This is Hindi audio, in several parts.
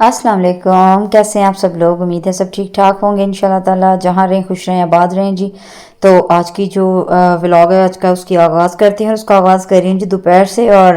अस्सलाम वालेकुम। कैसे हैं आप सब लोग? उम्मीद है सब ठीक ठाक होंगे इंशाल्लाह ताला। जहाँ रहें खुश रहें आबाद रहें जी। तो आज की जो व्लॉग है आज का उसकी आगाज़ करते हैं और उसका आगाज़ कर रही हूँ जी दोपहर से। और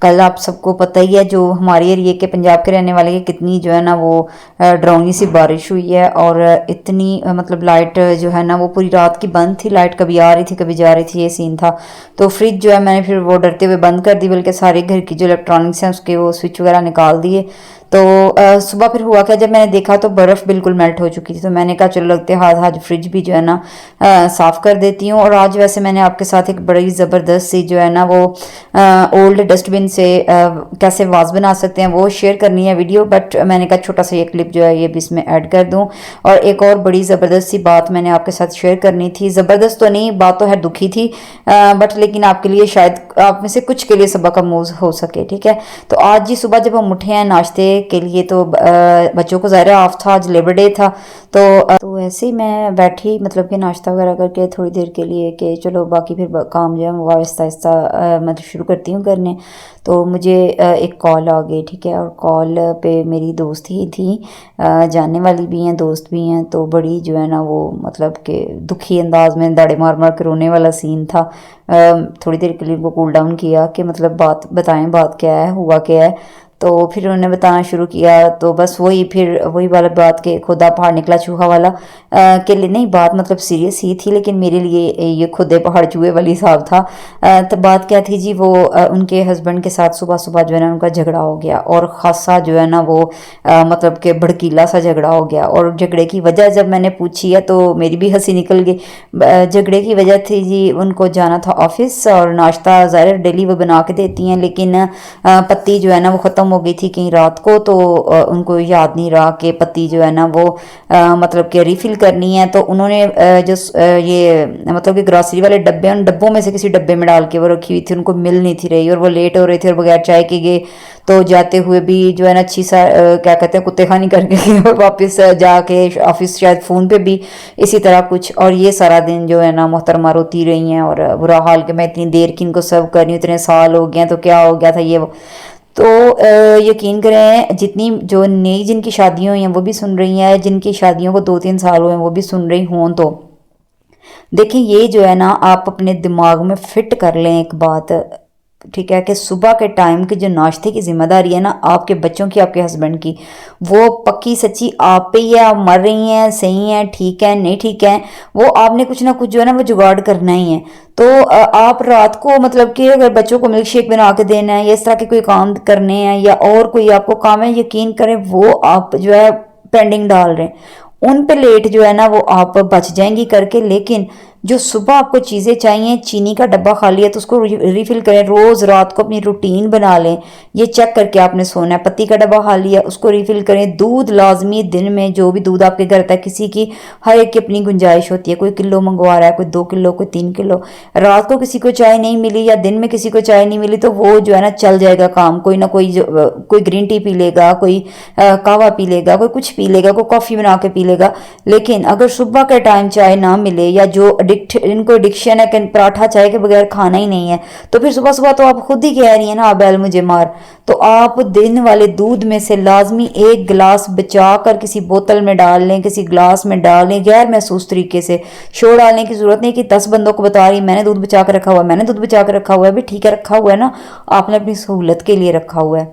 कल आप सबको पता ही है जो हमारे एरिए के पंजाब के रहने वाले के कितनी जो है ना वो डरावनी सी बारिश हुई है। और इतनी मतलब लाइट जो है ना वो पूरी रात की बंद थी। लाइट कभी आ रही थी कभी जा रही थी, ये सीन था। तो फ्रिज जो है मैंने फिर वो डरते हुए बंद कर दी, बल्कि सारे घर की जो इलेक्ट्रॉनिक्स हैं उसके वो स्विच वगैरह निकाल दिए। तो सुबह फिर हुआ क्या, जब मैंने देखा तो बर्फ़ बिल्कुल मेल्ट हो चुकी थी। तो मैंने कहा चलो लगते हाथ आज फ्रिज भी जो है ना साफ़ कर देती हूँ। और आज वैसे मैंने आपके साथ एक बड़ी ज़बरदस्त सी जो है ना वो ओल्ड डस्टबिन से कैसे वाज बना सकते हैं वो शेयर करनी है वीडियो। बट मैंने कहा छोटा सा ये क्लिप जो है ये भी इसमें ऐड कर दूँ। और एक और बड़ी ज़बरदस्त सी बात मैंने आपके साथ शेयर करनी थी। ज़बरदस्त तो नहीं, बात तो है दुखी थी, बट लेकिन आपके लिए शायद आप में से कुछ के लिए सबक आमूज हो सके। ठीक है, तो आज जी सुबह जब हम उठे हैं नाश्ते के लिए तो बच्चों को ज़ाहिर ऑफ था, आज लेबर डे था। तो ऐसे ही मैं बैठी मतलब कि नाश्ता वगैरह करके थोड़ी देर के लिए कि चलो बाकी फिर काम जो है वो आहिस्ता आहिस्ता मतलब शुरू करती हूँ करने। तो मुझे एक कॉल आ गई। ठीक है, और कॉल पे मेरी दोस्त ही थी, जानने वाली भी हैं दोस्त भी हैं। तो बड़ी जो है ना वो मतलब कि दुखी अंदाज में दाड़े मार मार के रोने वाला सीन था। थोड़ी देर के लिए उनको कूल डाउन किया कि मतलब बात बताएं, बात क्या है, हुआ क्या है। तो फिर उन्होंने बताना शुरू किया। तो बस वही फिर वही वाला बात के खुदा पहाड़ निकला चूहा वाला के लिए नहीं, बात मतलब सीरियस ही थी लेकिन मेरे लिए ये खुदे पहाड़ चूहे वाली हिसाब था। तो बात क्या थी जी, वो उनके हस्बैंड के साथ सुबह सुबह जो है ना उनका झगड़ा हो गया। और ख़ासा जो है ना वो मतलब कि भड़कीला सा झगड़ा हो गया। और झगड़े की वजह जब मैंने पूछी है तो मेरी भी हंसी निकल गई। झगड़े की वजह थी जी उनको जाना था ऑफिस और नाश्ता ज़ाहिर डेली वो बना के देती हैं, लेकिन पत्ती जो है ना वो ख़त्म हो गई थी कहीं रात को। तो उनको याद नहीं रहा कि पत्ती जो है ना वो मतलब कि रिफ़िल करनी है। तो उन्होंने ये मतलब कि ग्रॉसरी वाले डब्बे, उन डब्बों में से किसी डब्बे में डाल के वो रखी हुई थी, उनको मिल नहीं थी रही। और वो लेट हो रहे थे और बगैर चाय के गए। तो जाते हुए भी जो है ना अच्छी सा क्या कहते हैं कुत्ते खानी करके गए और वापस जाके ऑफिस शायद फ़ोन पे भी इसी तरह कुछ। और ये सारा दिन जो है ना मोहतरमा रोती रही हैं और बुरा हाल कि मैं इतनी देर की इनको सर्व कर रही हूँ, इतने साल हो गए हैं तो क्या हो गया था ये वो। तो यकीन करें जितनी जो नई जिनकी शादियाँ हुई हैं वो भी सुन रही हैं, जिनकी शादियों को 2-3 साल हुए हैं वो भी सुन रही हों। तो देखिए ये जो है ना आप अपने दिमाग में फिट कर लें एक बात। ठीक है कि सुबह के टाइम की जो नाश्ते की जिम्मेदारी है ना आपके बच्चों की, आपके हस्बैंड की, वो पक्की सच्ची आप पे ही है। आप मर रही हैं, सही हैं, ठीक है, नहीं ठीक है, वो आपने कुछ ना कुछ जो है ना वो जुगाड़ करना ही है। तो आप रात को मतलब कि अगर बच्चों को मिल्क शेक बना के देना है या इस तरह के कोई काम करने हैं या और कोई आपको काम है, यकीन करें वो आप जो है पेंडिंग डाल रहे हैं, उन पे लेट जो है ना वो आप बच जाएंगी करके। लेकिन जो सुबह आपको चीज़ें चाहिए, चीनी का डब्बा खाली है तो उसको रिफ़िल करें। रोज़ रात को अपनी रूटीन बना लें, ये चेक करके आपने सोना है। पत्ती का डब्बा खाली है उसको रिफ़िल करें। दूध लाजमी, दिन में जो भी दूध आपके घर आता है, किसी की हर एक की अपनी गुंजाइश होती है, कोई किलो मंगवा रहा है, कोई 2 किलो, कोई 3 किलो। रात को किसी को चाय नहीं मिली या दिन में किसी को चाय नहीं मिली तो वो जो है ना चल जाएगा काम। कोई ना कोई कोई ग्रीन टी पी लेगा, कोई कहवा पी लेगा, कोई कुछ पी लेगा, कोई कॉफ़ी बना के पी लेगा। लेकिन अगर सुबह के टाइम चाय ना मिले या जो इनको एडिक्शन है कि पराठा चाय के बगैर खाना ही नहीं है, तो फिर सुबह सुबह तो आप खुद ही कह रही हैं ना, बैल मुझे मार। तो आप दिन वाले दूध में से लाजमी एक गिलास बचा कर किसी बोतल में डाल लें, किसी गिलास में डाल लें, गैर महसूस तरीके से। शोर डालने की जरूरत नहीं कि 10 बंदों को बता रही मैंने दूध बचा कर रखा हुआ है, मैंने दूध बचा कर रखा हुआ है। भी ठीक है, रखा हुआ है ना, आपने अपनी सहूलत के लिए रखा हुआ है,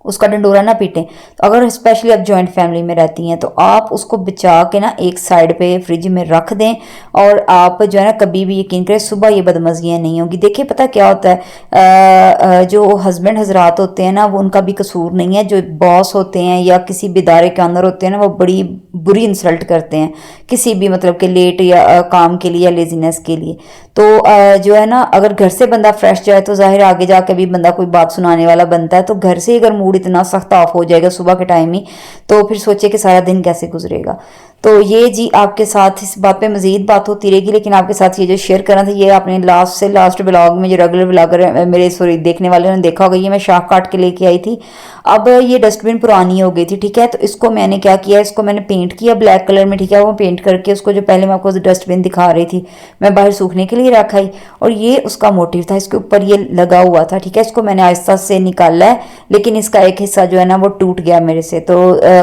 उसका डंडोरा ना पीटें। तो अगर स्पेशली आप जॉइंट फैमिली में रहती हैं तो आप उसको बचा के ना एक साइड पे फ्रिज में रख दें। और आप जो है ना कभी भी यकीन करें सुबह ये बदमज़ियाँ नहीं होगी। देखिए पता क्या होता है, जो हस्बैंड हजरात होते हैं ना वो उनका भी कसूर नहीं है। जो बॉस होते हैं या किसी भी इदारे के अंदर होते हैं ना वो बड़ी बुरी इंसल्ट करते हैं किसी भी मतलब के लेट या काम के लिए या लेजीनेस के लिए। तो जो है ना अगर घर से बंदा फ्रेश जाए तो जाहिर आगे जाके भी बंदा कोई बात सुनाने वाला बनता है। तो घर से अगर मूड इतना सख्त ऑफ हो जाएगा सुबह के टाइम ही, तो फिर सोचे कि सारा दिन कैसे गुजरेगा। तो ये जी आपके साथ इस बात पे मजीद बात होती रहेगी, लेकिन आपके साथ ये जो शेयर करना था ये आपने लास्ट से लास्ट ब्लॉग में जो रेगुलर ब्लॉगर मेरे सॉरी देखने वाले ने देखा होगा, ये मैं शाख काट के लेके आई थी। अब ये डस्टबिन पुरानी हो गई थी, ठीक है। तो इसको मैंने क्या किया, इसको मैंने पेंट किया ब्लैक कलर में, ठीक है। वो पेंट करके उसको, जो पहले मैं आपको डस्टबिन दिखा रही थी, मैं बाहर सूखने के लिए रखा ही, और ये उसका मोटिव था, इसके ऊपर ये लगा हुआ था, ठीक है। इसको मैंने आहिस्ता से निकाला है, लेकिन इसका एक हिस्सा जो है ना वो टूट गया मेरे से, तो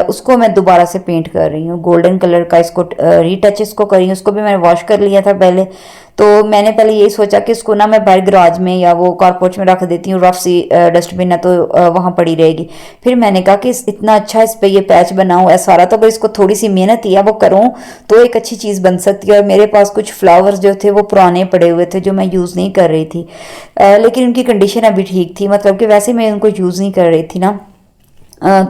उसको मैं दोबारा से पेंट कर रही हूँ गोल्डन कलर का, इसको रीटच इसको कर रही हूँ। उसको भी मैंने वॉश कर लिया था पहले। तो मैंने पहले यही सोचा कि इसको ना मैं बाहर गराज में या वो कारपोर्च में रख देती हूँ, रफ सी डस्टबिन है तो वहाँ पड़ी रहेगी। फिर मैंने कहा कि इतना अच्छा इस पे ये पैच बनाऊँ ऐसा सारा, तो अगर इसको थोड़ी सी मेहनत या वो करूँ तो एक अच्छी चीज़ बन सकती है। और मेरे पास कुछ फ्लावर्स जो थे वो पुराने पड़े हुए थे जो मैं यूज़ नहीं कर रही थी, लेकिन उनकी कंडीशन अभी ठीक थी, मतलब कि वैसे मैं उनको यूज़ नहीं कर रही थी ना।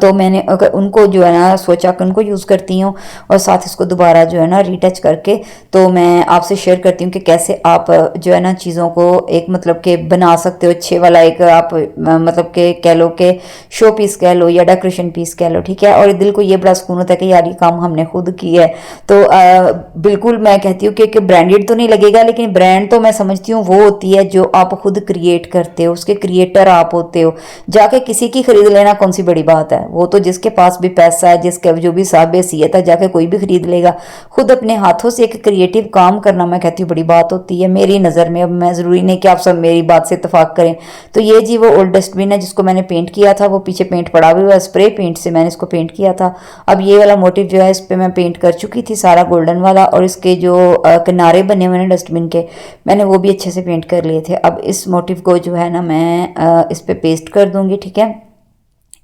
तो मैंने अगर उनको जो है ना सोचा कि उनको यूज़ करती हूँ, और साथ इसको दोबारा जो है ना रीटच करके तो मैं आपसे शेयर करती हूँ कि कैसे आप जो है ना चीज़ों को एक मतलब के बना सकते हो अच्छे वाला, एक आप मतलब के कह लो कि शो पीस कह लो या डेकोरेशन पीस कह लो, ठीक है। और दिल को ये बड़ा सुकून होता है कि यार ये काम हमने खुद किया है। तो बिल्कुल मैं कहती हूँ कि ब्रांडेड तो नहीं लगेगा, लेकिन ब्रांड तो मैं समझती हूँ वो होती है जो आप खुद क्रिएट करते हो, उसके क्रिएटर आप होते हो। जाके किसी की खरीद लेना कौन सी बड़ी बात है, वो तो जिसके पास भी पैसा है, जिसके जो भी साहब हैसियत है, जाके कोई भी खरीद लेगा। खुद अपने हाथों से एक क्रिएटिव काम करना मैं कहती हूँ बड़ी बात होती है मेरी नज़र में। अब मैं ज़रूरी नहीं कि आप सब मेरी बात से इतफाक करें। तो ये जी वो ओल्ड डस्टबिन है जिसको मैंने पेंट किया था, वो पीछे पेंट पड़ा हुआ है, स्प्रे पेंट से मैंने इसको पेंट किया था। अब ये वाला मोटिव जो है इस पर मैं पेंट कर चुकी थी सारा गोल्डन वाला, और इसके जो किनारे बने हुए हैं डस्टबिन के, मैंने वो भी अच्छे से पेंट कर लिए थे। अब इस मोटिव को जो है ना मैं इस पर पेस्ट कर दूंगी, ठीक है,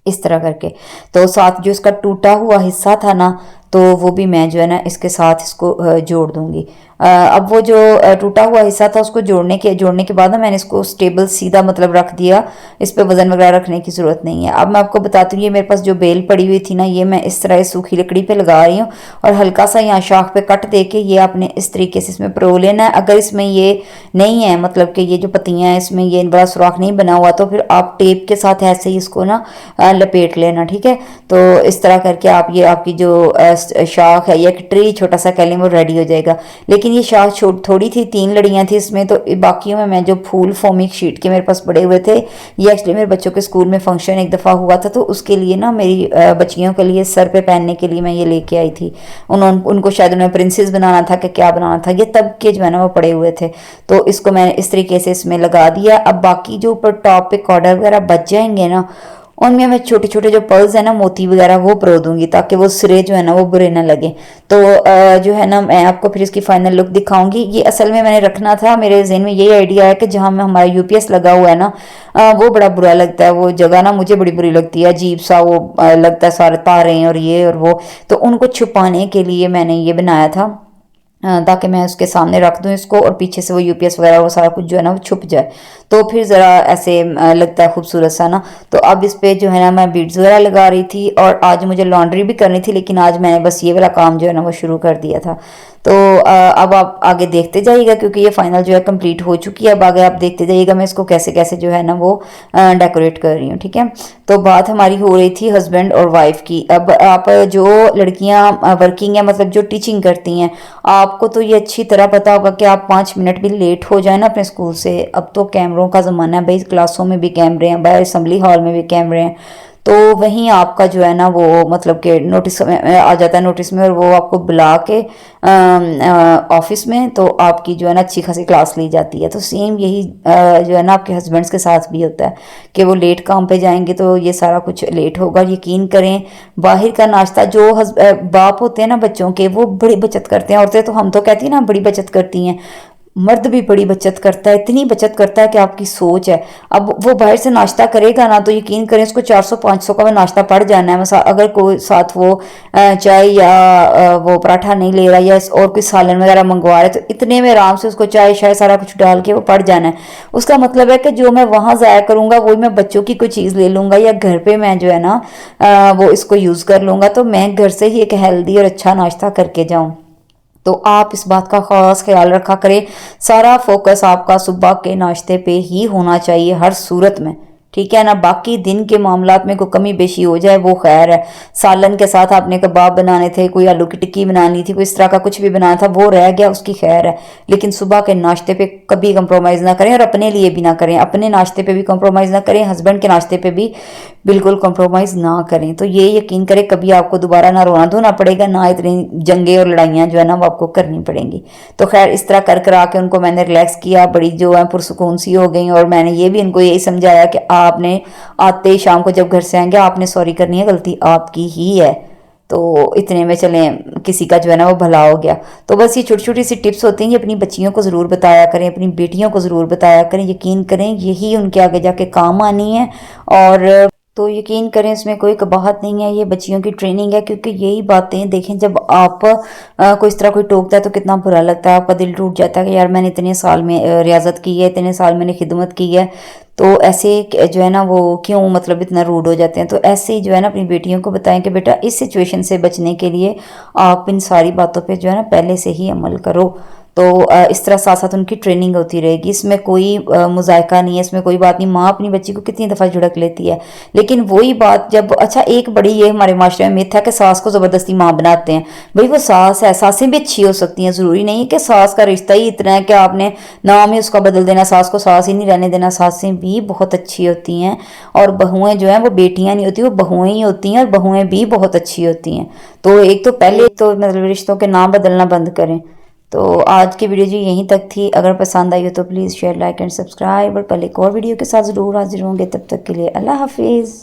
इस तरह करके। तो साथ जो इसका टूटा हुआ हिस्सा था ना, तो वो भी मैं जो है ना इसके साथ इसको जोड़ दूंगी। अब वो जो टूटा हुआ हिस्सा था उसको जोड़ने के बाद ना मैंने इसको स्टेबल सीधा मतलब रख दिया, इस पे वजन वगैरह रखने की ज़रूरत नहीं है। अब मैं आपको बताती हूँ, ये मेरे पास जो बेल पड़ी हुई थी ना, ये मैं इस तरह सूखी लकड़ी पे लगा रही हूँ, और हल्का सा यहाँ शाख पे कट दे के ये आपने इस तरीके से इसमें परो लेना है। अगर इसमें ये नहीं है, मतलब कि ये जो पत्तियाँ हैं इसमें ये बड़ा सुराख नहीं बना हुआ, तो फिर आप टेप के साथ ऐसे ही इसको ना लपेट लेना, ठीक है। तो इस तरह करके आप ये आपकी जो शाख है या एक ट्री छोटा सा कह लें वो रेडी हो जाएगा। लेकिन ये शाख थोड़ी थी, 3 लड़ियाँ थी इसमें, तो बाकियों में मैं जो फूल फोमिक शीट के मेरे पास पड़े हुए थे, ये एक्चुअली मेरे बच्चों के स्कूल में फंक्शन एक दफ़ा हुआ था, तो उसके लिए ना मेरी बच्चियों के लिए सर पे पहनने के लिए मैं ये लेके आई थी। उनको शायद उन्हें प्रिंसेस बनाना था कि क्या बनाना था, ये तब के जो है ना वो पड़े हुए थे। तो इसको मैंने इस तरीके से इसमें लगा दिया। अब बाकी जो ऊपर टॉप पे कॉर्डर वगैरह बच जाएंगे ना, उनमें मैं छोटे छोटे जो पर्ल्स है ना मोती वगैरह वो परो दूंगी, ताकि वो सिरे जो है ना वो बुरे ना लगे। तो जो है ना मैं आपको फिर इसकी फाइनल लुक दिखाऊंगी। ये असल में मैंने रखना था, मेरे जहन में यही आइडिया है कि जहाँ में हमारा यूपीएस लगा हुआ है ना, वो बड़ा बुरा लगता है, वो जगह ना मुझे बड़ी बुरी लगती है, अजीब सा वो लगता है, सारे तारे और ये और वो। तो उनको छुपाने के लिए मैंने ये बनाया था, ताकि मैं उसके सामने रख दूं इसको, और पीछे से वो यूपीएस वगैरह वो सारा कुछ जो है ना वो छुप जाए, तो फिर ज़रा ऐसे लगता है खूबसूरत सा ना। तो अब इस पे जो है ना मैं बीड्स वगैरह लगा रही थी, और आज मुझे लॉन्ड्री भी करनी थी, लेकिन आज मैंने बस ये वाला काम जो है ना वो शुरू कर दिया था। तो अब आप आगे देखते जाइएगा, क्योंकि ये फाइनल जो है कंप्लीट हो चुकी है। अब आगे आप देखते जाइएगा मैं इसको कैसे कैसे जो है ना वो डेकोरेट कर रही हूँ, ठीक है। तो बात हमारी हो रही थी हस्बैंड और वाइफ की। अब आप जो लड़कियां वर्किंग है, मतलब जो टीचिंग करती हैं, आपको तो ये अच्छी तरह पता होगा कि आप 5 मिनट भी लेट हो जाए ना अपने स्कूल से, अब तो कैमरों का ज़माना है भाई, क्लासों में भी कैमरे हैं, बाहर असेंबली हॉल में भी कैमरे हैं। तो वहीं आपका जो है ना वो मतलब कि नोटिस में आ जाता है, नोटिस में, और वो आपको बुला के ऑफिस में, तो आपकी जो है ना अच्छी खासी क्लास ली जाती है। तो सेम यही जो है ना आपके हस्बैंड्स के साथ भी होता है कि वो लेट काम पे जाएंगे तो ये सारा कुछ लेट होगा। यकीन करें, बाहर का नाश्ता जो बाप होते हैं ना बच्चों के, वो बड़ी बचत करते हैं। औरतें तो, हम तो कहती हैं ना बड़ी बचत करती हैं, मर्द भी बड़ी बचत करता है, इतनी बचत करता है कि आपकी सोच है। अब वो बाहर से नाश्ता करेगा ना, तो यकीन करें उसको 400-500 का वो नाश्ता पड़ जाना है। अगर कोई साथ वो चाय या वो पराठा नहीं ले रहा, या और कोई सालन वगैरह मंगवा रहा है, तो इतने में आराम से उसको चाय शाय सारा कुछ डाल के वो पड़ जाना है। उसका मतलब है कि जो मैं वहाँ ज़ाया करूँगा वही मैं बच्चों की कोई चीज़ ले लूँगा, या घर पर मैं जो है ना वो इसको यूज़ कर लूँगा। तो मैं घर से ही एक हेल्दी और अच्छा नाश्ता करके जाऊँ। तो आप इस बात का ख़ास ख्याल रखा करें, सारा फोकस आपका सुबह के नाश्ते पे ही होना चाहिए हर सूरत में। ठीक है ना। बाकी दिन के मामलात में कोई कमी बेशी हो जाए वो खैर है, सालन के साथ आपने कबाब बनाने थे, कोई आलू की टिक्की बनानी थी, कोई इस तरह का कुछ भी बनाना था वो रह गया, उसकी खैर है। लेकिन सुबह के नाश्ते पे कभी कंप्रोमाइज़ ना करें और अपने लिए भी ना करें, अपने नाश्ते पे भी कंप्रोमाइज़ ना करें, हस्बैंड के नाश्ते पे भी बिल्कुल कंप्रोमाइज़ ना करें। तो ये यकीन करें कभी आपको दोबारा ना रोना धोना पड़ेगा, ना इतनी जंगें और लड़ाइयाँ जो है ना वो आपको करनी पड़ेंगी। तो खैर इस तरह कर कर आके उनको मैंने रिलैक्स किया, बड़ी जो है पुरसुकून सी हो गई। और मैंने ये भी इनको यही समझाया कि आपने आते ही शाम को जब घर से आएंगे आपने सॉरी करनी है, गलती आपकी ही है। तो इतने में चलें किसी का जो है ना वो भला हो गया। तो बस ये छोटी छोटी सी टिप्स होती हैं, ये अपनी बच्चियों को ज़रूर बताया करें, अपनी बेटियों को ज़रूर बताया करें, यकीन करें यही उनके आगे जाके काम आनी है। और तो यकीन करें इसमें कोई कबाहत नहीं है, ये बच्चियों की ट्रेनिंग है। क्योंकि यही बातें देखें, जब आप कोई इस तरह कोई टोकता है तो कितना बुरा लगता है, आपका दिल टूट जाता है कि यार मैंने इतने साल में रियाजत की है, इतने साल मैंने खिदमत की है, तो ऐसे जो है ना वो क्यों मतलब इतना रूड हो जाते हैं। तो ऐसे ही जो है ना अपनी बेटियों को बताएं कि बेटा इस सिचुएशन से बचने के लिए आप इन सारी बातों पे जो है ना पहले से ही अमल करो। तो इस तरह साथ साथ उनकी ट्रेनिंग होती रहेगी, इसमें कोई मुजायका नहीं है, इसमें कोई बात नहीं। माँ अपनी बच्ची को कितनी दफ़ा झिड़क लेती है, लेकिन वही बात जब अच्छा एक बड़ी ये हमारे माशरे में मिथ है कि सास को ज़बरदस्ती माँ बनाते हैं। भाई वो सास है, सासें भी अच्छी हो सकती हैं, ज़रूरी नहीं है कि सास का रिश्ता ही इतना है कि आपने नाम ही उसका बदल देना, सास को सास ही नहीं रहने देना। सासें भी बहुत अच्छी होती हैं और बहुएं जो हैं वो बेटियां नहीं होती, वो बहुएं ही होती हैं, और बहुएं भी बहुत अच्छी होती हैं। तो एक तो पहले तो मतलब रिश्तों के नाम बदलना बंद करें। तो आज की वीडियो जी यहीं तक थी, अगर पसंद आई हो तो please share like and subscribe, और कल एक और वीडियो के साथ ज़रूर हाजिर होंगे। तब तक के लिए अल्लाह हाफिज़।